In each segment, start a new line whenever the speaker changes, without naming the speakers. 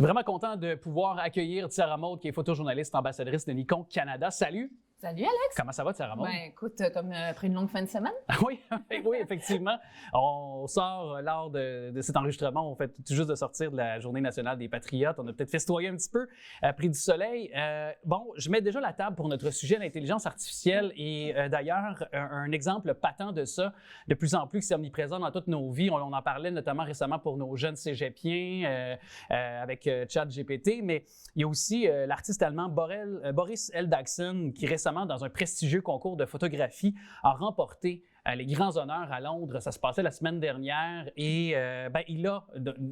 Vraiment content de pouvoir accueillir Sarah Maud, qui est photojournaliste ambassadrice de Nikon Canada. Salut!
Salut Alex!
Comment ça va, Sarah Maud?
Ben écoute, comme après une longue fin de semaine.
Oui, oui, effectivement. On sort lors de cet enregistrement, on fait tout juste de sortir de la Journée nationale des Patriotes. On a peut-être festoyé un petit peu, pris du soleil. Bon, je mets déjà la table pour notre sujet, l'intelligence artificielle. Et d'ailleurs, un exemple patent de ça, de plus en plus, qui est omniprésent dans toutes nos vies. On en parlait notamment récemment pour nos jeunes cégepiens avec ChatGPT, mais il y a aussi l'artiste allemand Boris Eldagsen qui récemment, dans un prestigieux concours de photographie, a remporté les grands honneurs à Londres. Ça se passait la semaine dernière et il a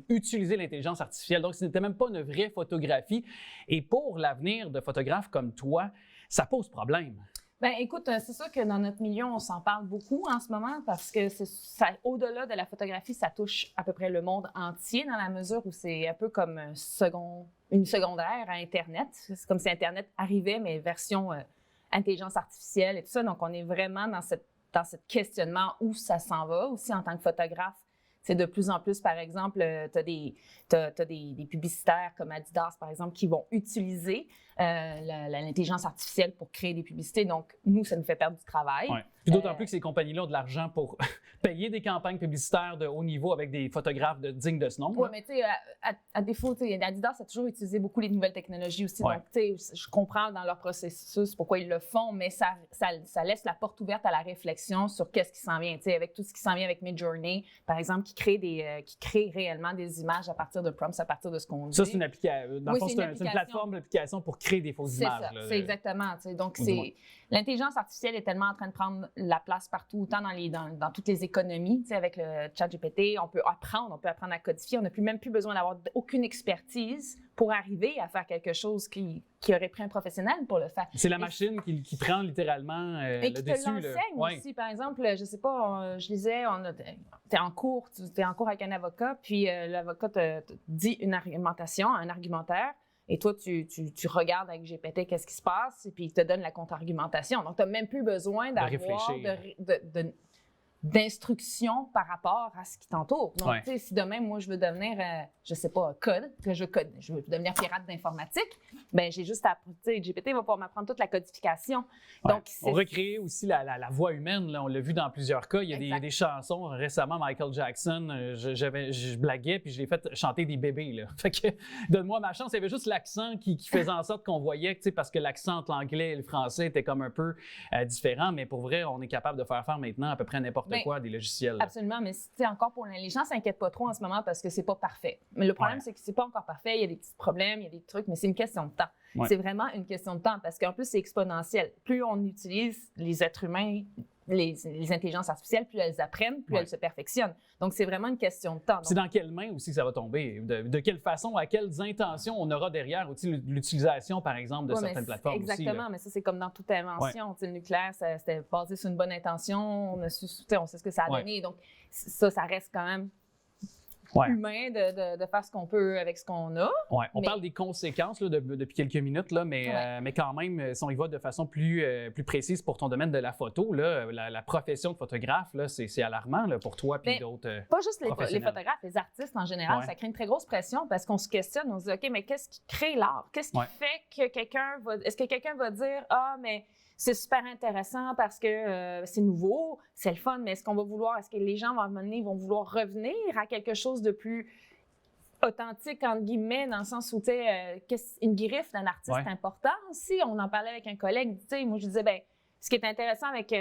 utilisé l'intelligence artificielle. Donc, ce n'était même pas une vraie photographie. Et pour l'avenir de photographes comme toi, ça pose problème.
Ben écoute, c'est sûr que dans notre milieu, on s'en parle beaucoup en ce moment parce que au-delà de la photographie, ça touche à peu près le monde entier dans la mesure où c'est un peu comme une secondaire à Internet. C'est comme si Internet arrivait, mais version intelligence artificielle et tout ça. Donc, on est vraiment dans ce questionnement où ça s'en va aussi en tant que photographe. C'est de plus en plus, par exemple, tu as des publicitaires comme Adidas, par exemple, qui vont utiliser l'intelligence artificielle pour créer des publicités. Donc, nous, ça nous fait perdre du travail.
Ouais. Puis d'autant plus que ces compagnies-là ont de l'argent pour payer des campagnes publicitaires de haut niveau avec des photographes dignes de ce nom.
Oui, mais tu sais, à défaut, Adidas a toujours utilisé beaucoup les nouvelles technologies aussi.
Ouais.
Donc, tu sais, je comprends dans leur processus pourquoi ils le font, mais ça laisse la porte ouverte à la réflexion sur qu'est-ce qui s'en vient. Tu sais, avec tout ce qui s'en vient avec Midjourney, par exemple, qui crée réellement des images à partir de prompts, à partir de ce qu'on dit.
Ça, c'est une application. Dans le fond, c'est une plateforme d'application pour créer des fausses images.
C'est ça, c'est exactement. Tu sais, donc, l'intelligence artificielle est tellement en train de prendre la place partout, autant dans toutes les économies. Tu sais, avec le ChatGPT, on peut apprendre à codifier. On n'a même plus besoin d'avoir aucune expertise pour arriver à faire quelque chose qui aurait pris un professionnel pour le faire.
C'est la machine qui prend littéralement le dessus.
Et qui te l'enseigne aussi. Par exemple, je sais pas, je lisais, t'es en cours avec un avocat, puis l'avocat te dit une argumentation, un argumentaire, et toi, tu regardes avec GPT qu'est-ce qui se passe, et puis il te donne la contre-argumentation. Donc, tu n'as même plus besoin d'avoir d'instructions par rapport à ce qui t'entoure. Donc, tu sais, si demain, moi, je veux devenir, je sais pas, je veux devenir pirate d'informatique, ben j'ai juste à, tu sais, GPT va pouvoir m'apprendre toute la codification.
Ouais.
Donc,
on recrée aussi la voix humaine, là, on l'a vu dans plusieurs cas. Il y a des chansons, récemment, Michael Jackson, je blaguais, puis je l'ai fait chanter des bébés, là. Fait que, donne-moi ma chance. Il y avait juste l'accent qui faisait en sorte qu'on voyait, tu sais, parce que l'accent entre l'anglais et le français était comme un peu différent, mais pour vrai, on est capable de faire maintenant à peu près n'importe quoi, des logiciels. Là.
Absolument, mais encore pour les gens s'inquiètent pas trop en ce moment parce que c'est pas parfait. Mais le problème, c'est que c'est pas encore parfait. Il y a des petits problèmes, il y a des trucs, mais c'est une question de temps. Ouais. C'est vraiment une question de temps parce qu'en plus, c'est exponentiel. Plus on utilise les êtres humains, les intelligences artificielles, plus elles apprennent, plus elles se perfectionnent. Donc, c'est vraiment une question de temps. Donc,
c'est dans quelles mains aussi que ça va tomber? De quelle façon, à quelles intentions on aura derrière aussi l'utilisation, par exemple, de certaines plateformes
exactement,
aussi,
mais ça, c'est comme dans toute invention. Le nucléaire, c'était basé sur une bonne intention. On sait ce que ça a donné. Donc, ça reste quand même humain de faire ce qu'on peut avec ce qu'on a.
Ouais. On parle des conséquences là, depuis quelques minutes, là, mais quand même, si on y va de façon plus précise pour ton domaine de la photo, là, la profession de photographe, là, c'est alarmant là, pour toi et d'autres
pas juste les photographes, les artistes en général, ça crée une très grosse pression parce qu'on se questionne, on se dit, OK, mais qu'est-ce qui crée l'art? Qu'est-ce qui fait que quelqu'un va... Est-ce que quelqu'un va dire, ah, mais c'est super intéressant parce que c'est nouveau, c'est le fun, mais est-ce que les gens vont vouloir revenir à quelque chose de plus authentique, entre guillemets, dans le sens où, tu sais, une griffe d'un artiste important aussi. On en parlait avec un collègue, tu sais, moi, je disais, ben ce qui est intéressant avec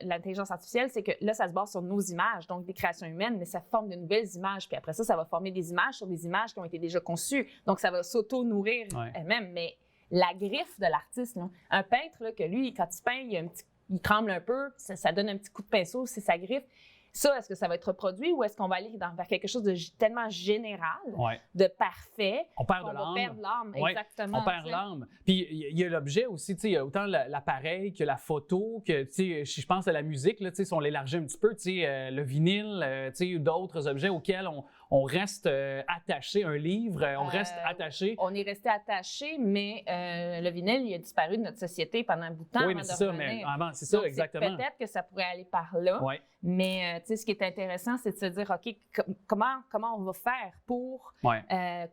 l'intelligence artificielle, c'est que là, ça se base sur nos images, donc des créations humaines, mais ça forme de nouvelles images. Puis après ça va former des images sur des images qui ont été déjà conçues. Donc, ça va s'auto-nourrir elle-même, mais la griffe de l'artiste, là, un peintre, là, que lui, quand il peint, il tremble un peu, ça donne un petit coup de pinceau, c'est sa griffe. Ça, est-ce que ça va être reproduit ou est-ce qu'on va aller vers quelque chose de tellement général, de parfait,
on perd
l'âme?
Exactement. On perd l'âme. Puis il y a l'objet aussi, tu sais, il y a autant l'appareil que la photo, que, tu sais, je pense à la musique, là, tu sais, si on l'élargit un petit peu, tu sais, le vinyle, tu sais, d'autres objets auxquels on reste attaché, un livre, on reste attaché.
On est resté attaché, mais le vinyle, il a disparu de notre société pendant un bout de temps.
Oui, mais c'est ça, mais avant, c'est ça, exactement.
Peut-être que ça pourrait aller par là, mais ce qui est intéressant, c'est de se dire, OK, comment on va faire pour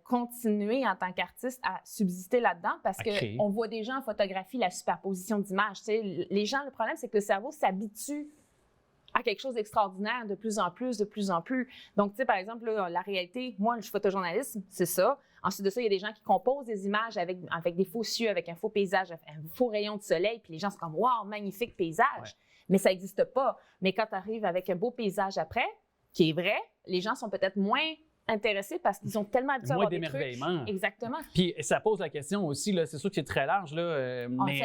continuer en tant qu'artiste à subsister là-dedans? Parce qu'on voit déjà en photographie la superposition d'images. Les gens, le problème, c'est que le cerveau s'habitue à quelque chose d'extraordinaire de plus en plus. Donc, tu sais, par exemple, là, la réalité, moi, je suis photojournaliste, c'est ça. Ensuite de ça, il y a des gens qui composent des images avec des faux cieux, avec un faux paysage, un faux rayon de soleil, puis les gens sont comme « Wow, magnifique paysage! » Mais ça n'existe pas. Mais quand tu arrives avec un beau paysage après, qui est vrai, les gens sont peut-être moins intéressés parce qu'ils ont tellement habitué à avoir des trucs. Exactement.
Puis ça pose la question aussi, là, c'est sûr que c'est très large, là, mais
c'est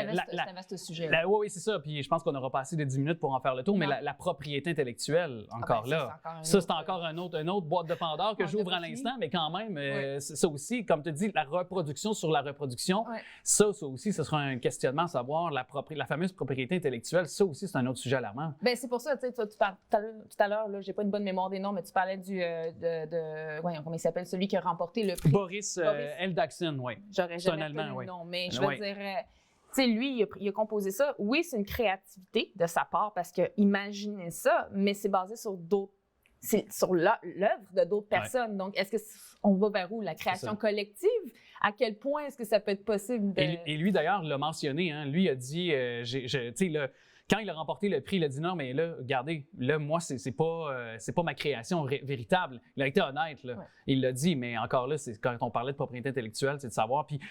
un vaste sujet.
Oui, c'est ça. Puis je pense qu'on n'aura pas assez de 10 minutes pour en faire le tour, mais la propriété intellectuelle, encore là, c'est encore une autre boîte de Pandore que j'ouvre à l'instant, mais quand même, ça aussi, comme tu dis, la reproduction sur la reproduction, ça aussi, ce sera un questionnement à savoir, la fameuse propriété intellectuelle, ça aussi, c'est un autre sujet alarmant.
Bien, c'est pour ça, tu sais, tout à l'heure, là, j'ai pas une bonne mémoire des noms, mais tu parlais voyons, comment il s'appelle, celui qui a remporté le prix.
Boris Eldagsen, oui.
J'aurais jamais retenu le nom, mais je veux dire, tu sais, lui, il a composé ça. Oui, c'est une créativité de sa part parce que imaginez ça, mais c'est basé sur l'œuvre de d'autres personnes. Donc, est-ce qu'on va vers où? La création collective? À quel point est-ce que ça peut être possible?
Et lui, d'ailleurs, l'a mentionné. Hein, lui a dit, tu sais, quand il a remporté le prix, il a dit non, mais là, regardez, là, moi, c'est pas ma création véritable. Il a été honnête, là. Il l'a dit, mais encore là, c'est quand on parlait de propriété intellectuelle, c'est de savoir. Puis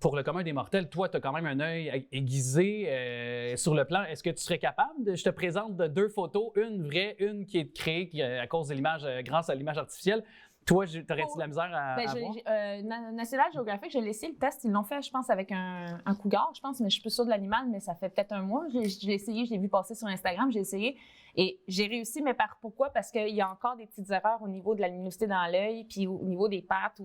pour le commun des mortels, toi, tu as quand même un œil aiguisé sur le plan. Est-ce que tu serais capable je te présente deux photos, une vraie, une qui est créée à cause de l'image, grâce à l'image artificielle. Toi, t'aurais-tu de la misère à voir?
National Geographic, je l'ai essayé le test. Ils l'ont fait, je pense, avec un cougar, je pense, mais je suis plus sûre de l'animal, mais ça fait peut-être un mois. Je l'ai essayé, je l'ai vu passer sur Instagram, j'ai essayé. Et j'ai réussi, mais pourquoi? Parce qu'il y a encore des petites erreurs au niveau de la luminosité dans l'œil, puis au niveau des pattes.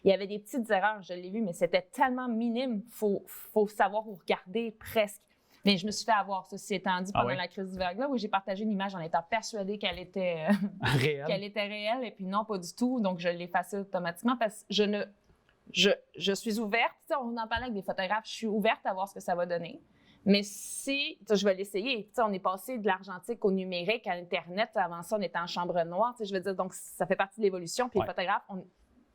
Il y avait des petites erreurs, je l'ai vu, mais c'était tellement minime. Faut savoir où regarder presque. Mais je me suis fait avoir, ceci étant dit, pendant la crise du verglas, où j'ai partagé une image en étant persuadée qu'elle était réelle, et puis non, pas du tout. Donc, je l'ai effacée automatiquement parce que je suis ouverte. On en parlait avec des photographes, je suis ouverte à voir ce que ça va donner. Mais si, je vais l'essayer. On est passé de l'argentique au numérique, à Internet. Avant ça, on était en chambre noire. Je veux dire, donc, ça fait partie de l'évolution. Puis les photographes,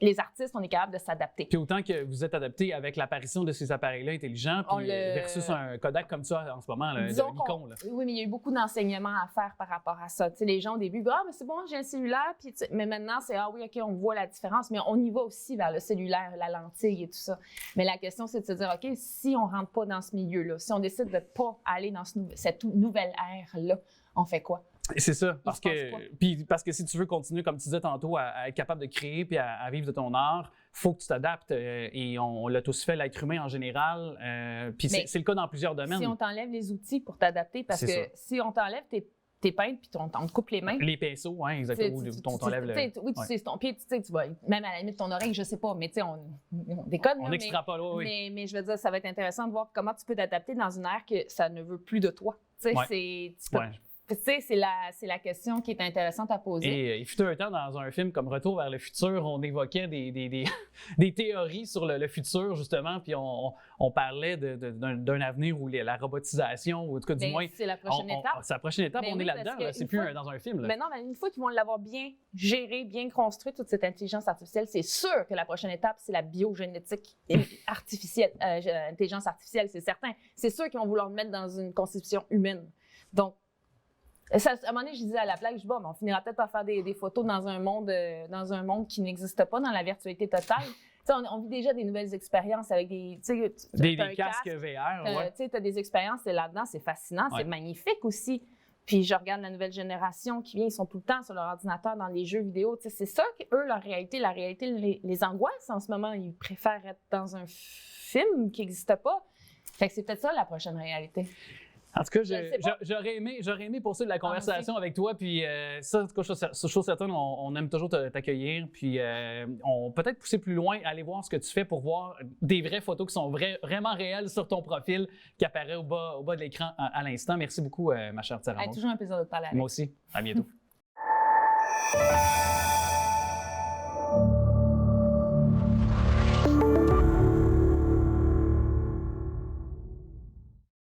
les artistes, on est capable de s'adapter.
Puis autant que vous êtes adapté avec l'apparition de ces appareils-là intelligents, puis versus un Kodak comme ça en ce moment, le Nikon.
Oui, mais il y a eu beaucoup d'enseignements à faire par rapport à ça. Les gens au début, mais c'est bon, j'ai un cellulaire, puis mais maintenant, c'est oui, OK, on voit la différence, mais on y va aussi vers le cellulaire, la lentille et tout ça. Mais la question, c'est de se dire, OK, si on ne rentre pas dans ce milieu-là, si on décide de ne pas aller dans cette nouvelle ère-là, on fait quoi?
C'est ça, parce que si tu veux continuer, comme tu disais tantôt, à être capable de créer puis à vivre de ton art, il faut que tu t'adaptes et on l'a tous fait, l'être humain en général, puis c'est le cas dans plusieurs domaines.
Si on t'enlève les outils pour t'adapter, parce que si on t'enlève tes peintes puis on te coupe les mains.
Les pinceaux, oui, exactement, on t'enlève le...
Oui, tu sais, ton pied, tu vas, même à la limite ton oreille, je sais pas, mais tu sais, on déconne.
On extrapole, oui.
Mais je veux dire, ça va être intéressant de voir comment tu peux t'adapter dans une ère que ça ne veut plus de toi. Tu sais, tu sais, c'est la question qui est intéressante à poser.
Et il fut un temps, dans un film comme Retour vers le futur, on évoquait des théories sur le futur, justement, puis on parlait d'un avenir où la robotisation, ou en tout cas, du moins...
C'est la prochaine étape.
C'est la prochaine étape, on est là-dedans, c'est plus dans un film.
Maintenant, une fois qu'ils vont l'avoir bien géré, bien construit, toute cette intelligence artificielle, c'est sûr que la prochaine étape, c'est la biogénétique artificielle, intelligence artificielle, c'est certain. C'est sûr qu'ils vont vouloir le mettre dans une conception humaine. Donc, à un moment donné, je disais à la blague, je dis, on finira peut-être par faire des photos dans un monde qui n'existe pas, dans la virtualité totale. On vit déjà des nouvelles expériences avec des
casques VR.
Tu as des expériences là-dedans, c'est fascinant, c'est magnifique aussi. Puis je regarde la nouvelle génération qui vient, ils sont tout le temps sur leur ordinateur dans les jeux vidéo. C'est ça qu'eux, leur réalité, la réalité les angoisse en ce moment. Ils préfèrent être dans un film qui n'existe pas. Fait que c'est peut-être ça la prochaine réalité.
En tout cas, j'aurais aimé poursuivre la conversation avec toi. Puis ça, en tout cas, chose certaine, on aime toujours t'accueillir. Puis on peut-être pousser plus loin, aller voir ce que tu fais pour voir des vraies photos qui sont vraiment réelles sur ton profil qui apparaît au bas de l'écran à l'instant. Merci beaucoup, ma chère Tara.
Toujours un plaisir de te parler avec.
Moi aussi. À bientôt.